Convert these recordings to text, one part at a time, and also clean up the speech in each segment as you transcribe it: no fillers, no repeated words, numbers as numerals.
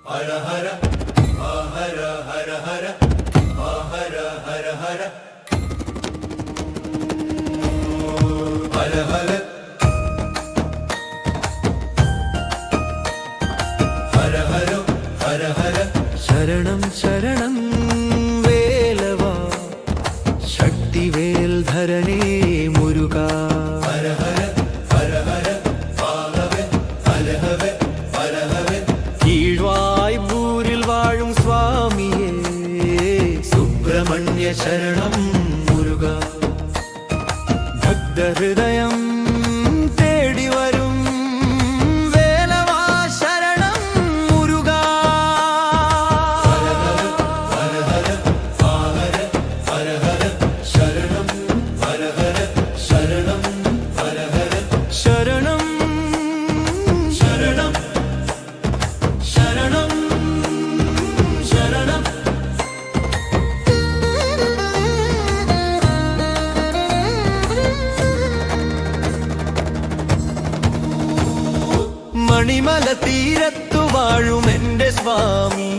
ഹര ഹര ഹര ഹര ഹര ഹര ഹര ഹര ഹര ഹര ഹര ഹര ഹര ഹര ശരണം ശരണം വേലവാ ശക്തിവേൽ ധരണേ മുരുക ഹര ഹര ഹര ഹര പാലവേ ഹരഹവേ ഹരഹവേ കീഴ്വായ്പൂരിൽ വാഴും സ്വാമിയേ സുബ്രഹ്മണ്യ ശരണം മുരുക ഭക്തഹൃദയം തേടി വരും വേലവാ ശരണം മുരുക ഹര ഹര ഹര ഹര ഹര ശരണം ഹര ഹര ശരണം ഹര ഹര ശരണം ശരണം ശരണം ശരണം മണിമല തീരത്തു വാഴും എന്റെ സ്വാമി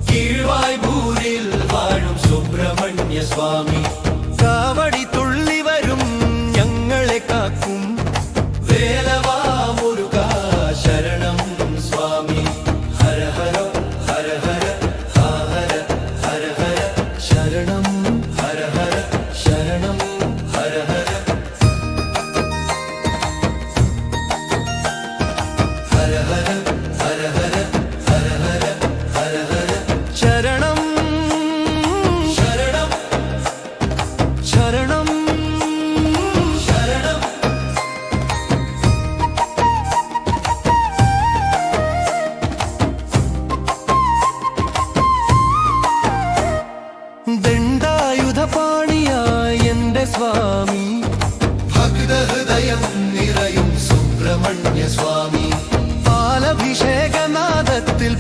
കീഴ്വായ്പൂരിൽ വാഴും സുബ്രഹ്മണ്യ സ്വാമി കാവടി തുള്ളി വരും ഞങ്ങളെ കാക്കും വേലവാ മുരുക ശരണം സ്വാമി ഹര ഹര ഹര ഹര ഹര ഹര ഹര ശരണം ഹര ഹര ശരണം ഹര ഹര ഹര ഹര ഹര ഹര ഹര ഹര ഹര ഹര ശരണം ശരണം ശരണം ശരണം ദണ്ഡായുധപാണിയായ എന്റെ സ്വാമി ഭക്തഹൃദയം നിറയും സുബ്രഹ്മണ്യ സ്വാമി പാലഭിഷേകനാദത്തിൽ